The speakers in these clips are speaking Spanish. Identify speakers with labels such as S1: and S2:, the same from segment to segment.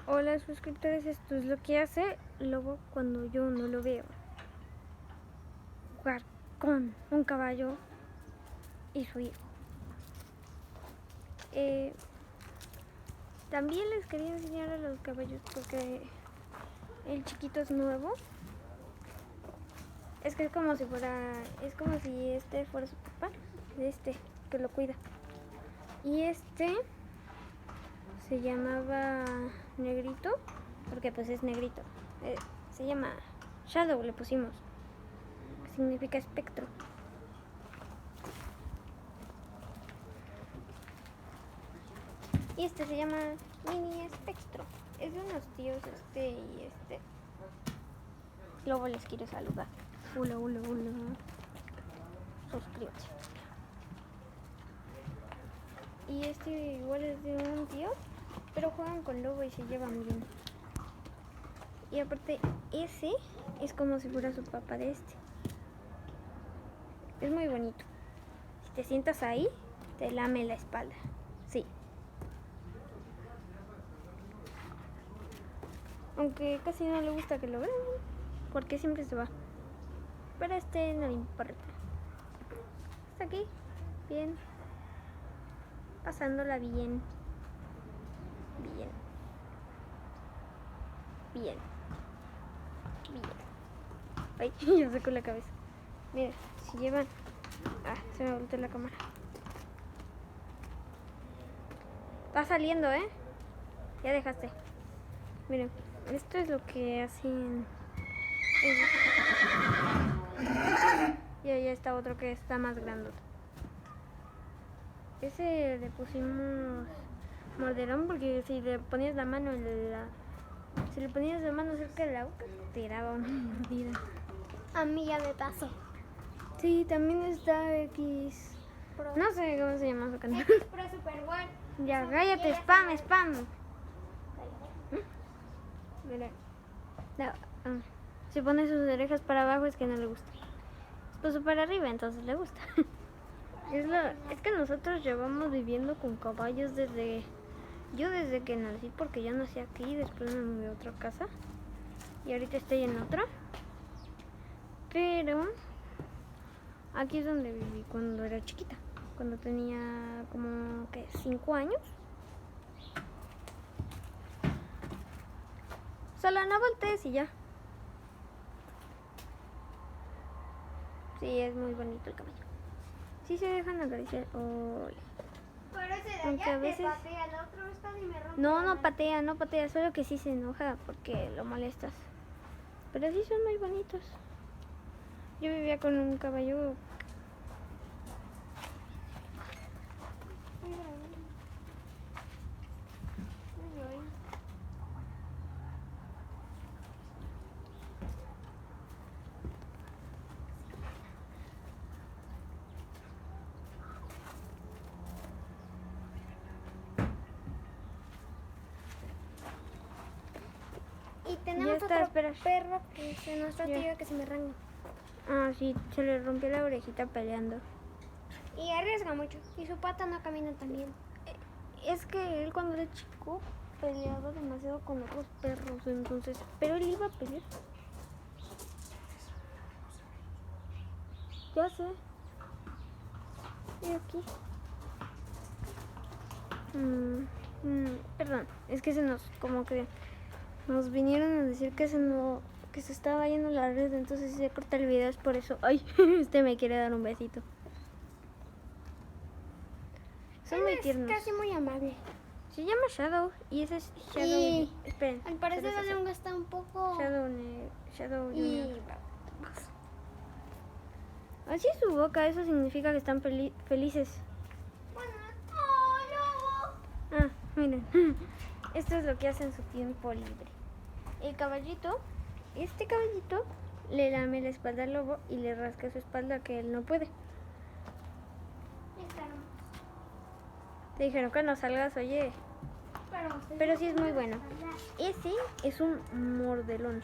S1: Hola suscriptores, esto es lo que hace Lobo cuando yo no lo veo. Jugar con un caballo y su hijo. También les quería enseñar a los caballos porque el chiquito es nuevo. Es que es como si este fuera su papá, que lo cuida. Y este se llamaba Negrito, porque pues es negrito. Se llama Shadow, le pusimos, que significa espectro. Y este se llama Mini Espectro. Es de unos tíos y Luego les quiero saludar. Hola. Suscríbete. Y este igual es de un tío, pero juegan con Lobo y se llevan bien. Y aparte ese es como si fuera su papá de este. Es muy bonito. Si te sientas ahí, te lame la espalda. Sí. Aunque casi no le gusta que lo vean, porque siempre se va. Pero no le importa. Está aquí, bien. Pasándola bien. Ay, yo saco la cabeza. Mira, si llevan... se me volteó la cámara. Está saliendo, Ya dejaste. Miren, esto es lo que hacen. Y allá está otro que está más grande. Ese le pusimos morderón porque si le ponías la mano cerca de la boca, te daba una mordida.
S2: A mí ya me pasó.
S1: Sí, también está X. No sé cómo se llama su canal.
S2: X Pro Super One.
S1: Ya, cállate, spam. Mira. Si pone sus orejas para abajo es que no le gusta. Puso para arriba, entonces le gusta. Es que nosotros llevamos viviendo con caballos desde que nací, porque yo nací aquí y después me mudé a otra casa. Y ahorita estoy en otra. Pero aquí es donde viví cuando era chiquita. Cuando tenía como 5 años. Solo no voltees y ya. Sí, es muy bonito el caballo. Sí se dejan acariciar. Ole.
S2: Pero ese de allá te patea, el otro está y me rompe.
S1: No patea, solo que sí se enoja porque lo molestas. Pero sí son muy bonitos. Yo vivía con un caballo.
S2: Y tenemos otro perro que es nuestro tío que se me arranca.
S1: Sí, se le rompió la orejita peleando.
S2: Y arriesga mucho. Y su pata no camina tan bien.
S1: Es que él cuando era chico peleaba demasiado con otros perros, entonces... Pero él iba a pelear. Ya sé. Y aquí. Perdón, es que nos vinieron a decir que se estaba yendo la red, entonces si se corta el video es por eso. Ay, me quiere dar un besito. Son muy tiernos.
S2: Es casi muy amable.
S1: Se llama Shadow y ese es Shadow.
S2: Y
S1: esperen.
S2: Al parecer la lengua está un poco...
S1: Shadow
S2: y...
S1: Así es su boca, eso significa que están felices.
S2: Bueno, ¡oh, lobo!
S1: Miren. Esto es lo que hace en su tiempo libre. Este caballito le lame la espalda al lobo y le rasca su espalda que él no puede. Te dijeron que no salgas, oye. Pero sí es muy bueno. Ese es un mordelón.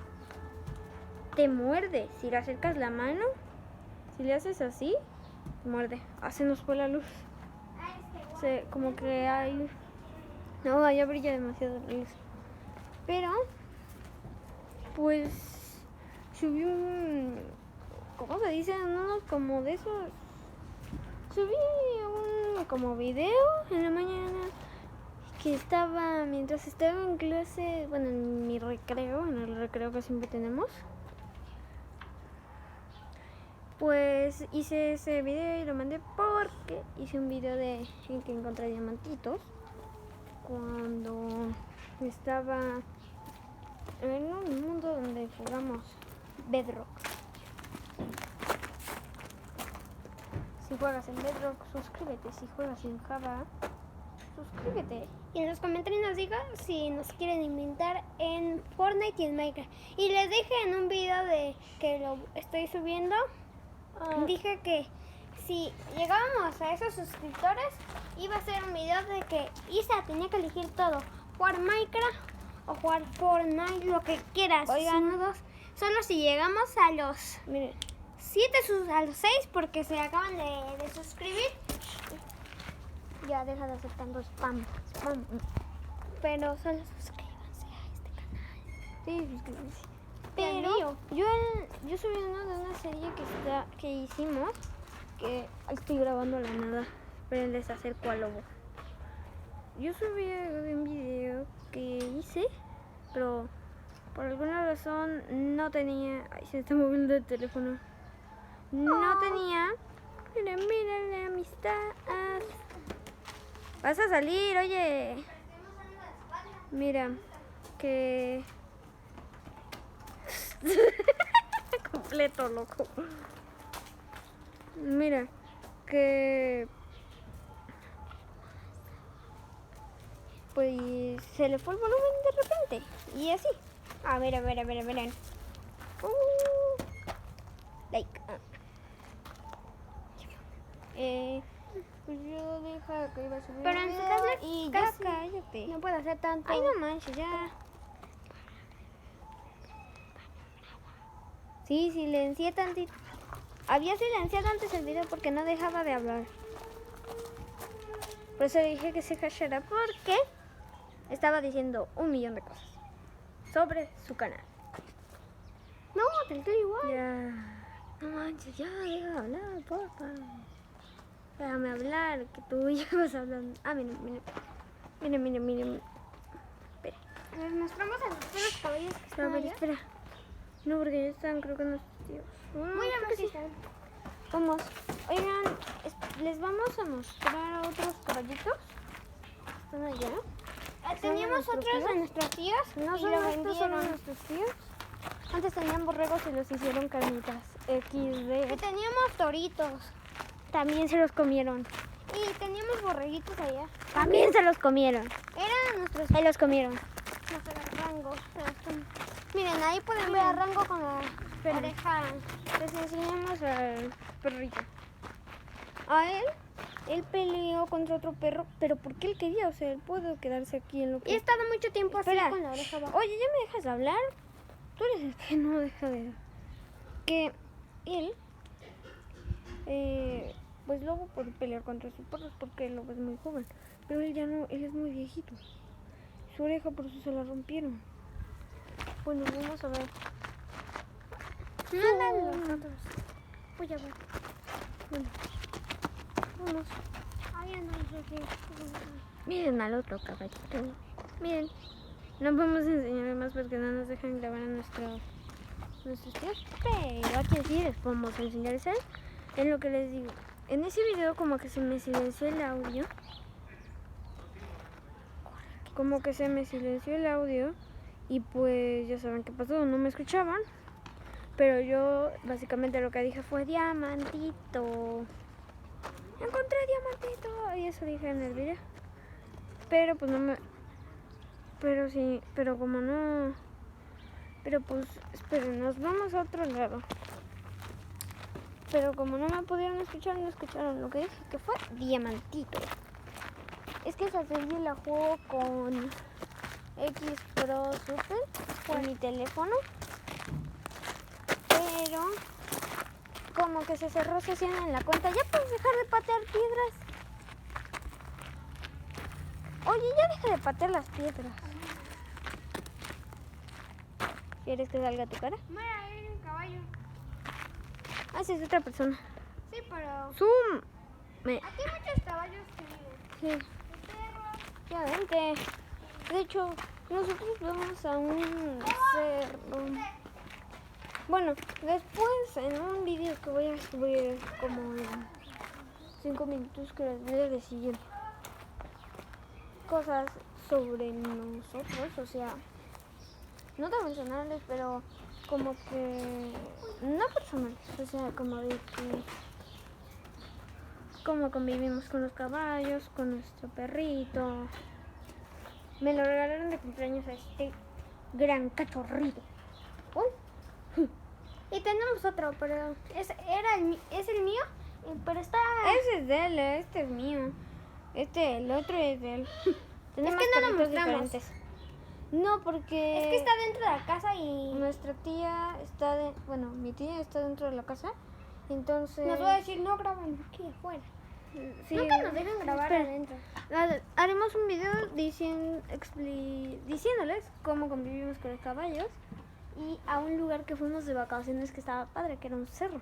S1: Te muerde. Si le acercas la mano, si le haces así, muerde. Se nos fue la luz. Como que hay... No, allá brilla demasiado la luz. Pero, pues, subí ¿cómo se dice? Unos como de esos. Subí un como video en la mañana que mientras estaba en clase, bueno, en mi recreo, en el recreo que siempre tenemos. Pues hice ese video y lo mandé porque hice un video en que encontré diamantitos cuando estaba en un mundo donde jugamos Bedrock. Si juegas en Bedrock, suscríbete. Si juegas en Java, suscríbete.
S2: Y en los comentarios nos digan si nos quieren inventar en Fortnite y en Minecraft. Y les dije en un video de que lo estoy subiendo, dije que si llegábamos a esos suscriptores, iba a ser un video de que Isa tenía que elegir todo. Jugar Minecraft o jugar Fortnite, lo que quieras.
S1: Oigan,
S2: solo si llegamos a los...
S1: miren.
S2: a los 6 porque se acaban de suscribir.
S1: Ya deja de hacer tanto spam.
S2: Pero solo suscríbanse a este canal.
S1: Sí, suscríbanse.
S2: Pero
S1: yo subí uno de una serie que hicimos, que estoy grabando a la nada, pero les acerco al lobo. Yo subí un video que hice, pero por alguna razón no tenía... Ay, se está moviendo el teléfono. No tenía... Mira la amistad. Vas a salir, oye. Mira, que... completo, loco. Mira, que... pues se le fue el volumen de repente. Y así. A ver. Like. Pues yo deja que iba a subir.
S2: Pero en su caso,
S1: y
S2: casi
S1: ya cállate.
S2: no puedo hacer tanto.
S1: Ay, no manches, ya. Sí, silencié tantito. Había silenciado antes el video porque no dejaba de hablar. Por eso dije que se callara porque estaba diciendo 1.000.000 de cosas sobre su canal.
S2: No, te estoy igual.
S1: Ya. No manches, ya, deja de hablar, porfa. Déjame hablar, que tú ya vas hablando. Ah, miren. Espera.
S2: Les mostramos a los cabellos que están allá.
S1: Espera. No, porque ya están, creo que no.
S2: Muy
S1: sí. Vamos. Oigan, les vamos a mostrar otros caballitos. ¿Están allá?
S2: Teníamos otros de nuestros tíos.
S1: No
S2: y
S1: son
S2: lo
S1: estos, son
S2: vendieron.
S1: nuestros tíos. Antes tenían borregos y los hicieron carnitas.
S2: Y
S1: XD.
S2: teníamos toritos.
S1: También se los comieron.
S2: Y teníamos borreguitos allá.
S1: También se los comieron.
S2: Eran nuestros
S1: Se los comieron.
S2: rangos. Miren, ahí pueden ver a Rango con la oreja.
S1: Les enseñamos al perrito. A él peleó contra otro perro, pero porque él quería, o sea, él puede quedarse aquí en lo que...
S2: Y he estado mucho tiempo así
S1: Espera.
S2: con la oreja abajo.
S1: Oye, ¿ya me dejas hablar? Tú eres el que no deja de... Que él, pues luego por pelear contra sus perros, porque el lobo es muy joven, pero él ya no, él es muy viejito. Su oreja por eso se la rompieron. Bueno, vamos a ver.
S2: No,
S1: Nosotros. Voy a ver. Bueno, vamos.
S2: Ay, no sé.
S1: Miren al otro caballito. Miren. No podemos enseñar más porque no nos dejan grabar a nuestros tíos. Pero aquí sí les podemos enseñar eso. Es lo que les digo. En ese video como que se me silenció el audio. Y pues ya saben qué pasó. No me escuchaban. Pero yo básicamente lo que dije fue diamantito. Encontré diamantito. Y eso dije en el video. Pero pues no me... Pero sí, pero como no... Pero pues, esperen, nos vamos a otro lado. Pero como no me pudieron escuchar, no escucharon lo que dije, que fue diamantito. Es que esa serie la juego con X Pro Super, con mi teléfono. Pero como que se cerró sesión en la cuenta. ¿Ya puedes dejar de patear piedras? Oye, ya deja de patear las piedras. ¿Quieres que salga tu cara?
S2: Mira, hay un caballo.
S1: Ah, sí, es otra persona.
S2: Sí, pero
S1: ¡Zoom!
S2: aquí hay muchos caballos que viven.
S1: Sí,
S2: Perros.
S1: ya vente. De hecho, nosotros vamos a un cerro. Bueno, después en un vídeo que voy a subir como en 5 minutos que les voy a decir cosas sobre nosotros, o sea, no tan personales, pero como que no personales, o sea, como de que cómo convivimos con los caballos, con nuestro perrito. Me lo regalaron de cumpleaños a este gran cachorrito. Uy,
S2: Y tenemos otro, pero es el mío, pero está...
S1: ese es de él, este es mío. El otro es de él. Tenemos
S2: que no lo
S1: perritos
S2: mostramos.
S1: diferentes. No, porque
S2: Es que está dentro de la casa y
S1: nuestra tía está bueno, mi tía está dentro de la casa. Entonces
S2: nos va a decir no graban aquí afuera.
S1: sí,
S2: Nunca nos dejan grabar
S1: espera.
S2: adentro.
S1: Haremos un video diciéndoles cómo convivimos con los caballos y a un lugar que fuimos de vacaciones que estaba padre, que era un cerro.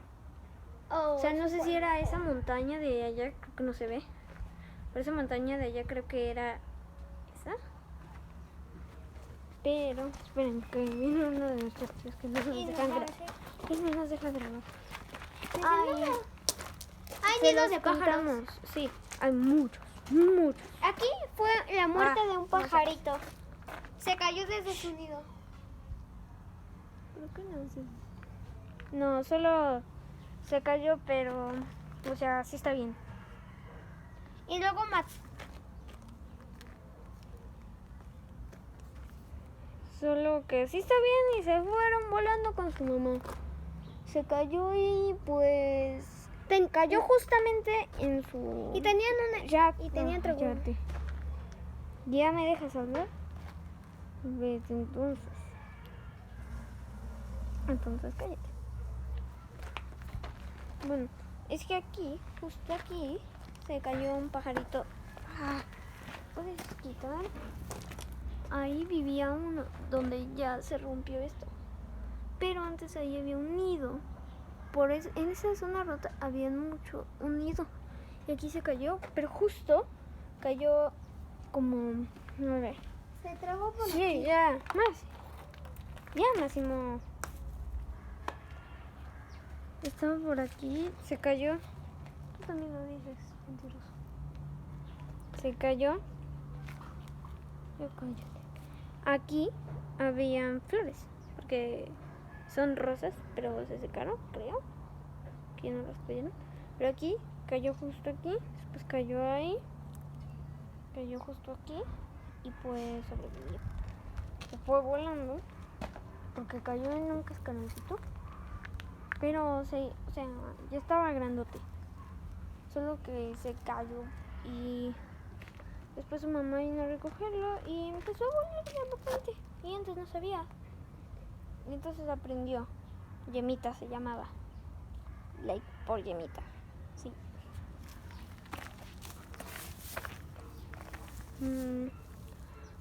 S1: O sea, no sé si era esa montaña de allá, creo que no se ve. Pero esa montaña de allá creo que era esa. Pero, esperen, que viene uno de nuestros tíos que no nos
S2: Y
S1: dejan
S2: nos va a
S1: grabar.
S2: decir,
S1: Que no nos deja grabar.
S2: Ay, hay
S1: Se
S2: nidos
S1: los
S2: de pájaros.
S1: contamos. Sí, hay muchos, muchos.
S2: Aquí fue la muerte de un
S1: no sé.
S2: pajarito. Se cayó desde su nido.
S1: ¿Por qué no? Sí. No, solo se cayó, pero, o sea, sí está bien.
S2: Y luego
S1: Solo que sí está bien y se fueron volando con su mamá. Se cayó y pues cayó justamente en su...
S2: y tenían una
S1: Ya,
S2: y tenían otro huevo.
S1: cállate. ¿Ya me dejas hablar? Vete entonces. Entonces cállate. Bueno, es que aquí, justo aquí, se cayó un pajarito. Ah, ¿puedes quitar? Ahí vivía uno, donde ya se rompió esto. Pero antes ahí había un nido. En esa zona rota había un nido. Y aquí se cayó, pero justo cayó como... A ver.
S2: Se trabó por
S1: Sí,
S2: aquí.
S1: ya, más. Ya, Máximo. Estaba por aquí, se cayó. Tú también lo dices, mentiroso. Se cayó. Yo cállate. Aquí habían flores, porque son rosas, pero se secaron, creo. Aquí no las pudieron. Pero aquí, cayó justo aquí, después cayó ahí, cayó justo aquí y pues sobrevivió. Se fue volando porque cayó en un cascaroncito, pero o sea, ya estaba grandote. Solo que se cayó y después su mamá vino a recogerlo y empezó a volar de repente. Y antes no sabía. Y entonces aprendió. Yemita se llamaba. Like por Yemita. Sí.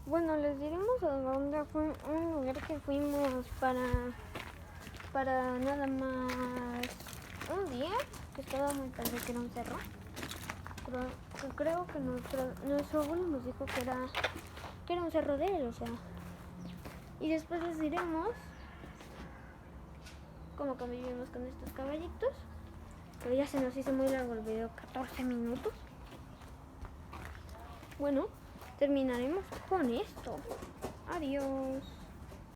S1: Bueno, les diremos a dónde fue un lugar que fuimos para nada más un día, que estaba muy padre, que era un cerro. Creo que nuestro abuelo nos dijo que era un cerro de él, o sea. Y después les diremos cómo convivimos con estos caballitos. Pero ya se nos hizo muy largo el video, 14 minutos. Bueno, terminaremos con esto. Adiós.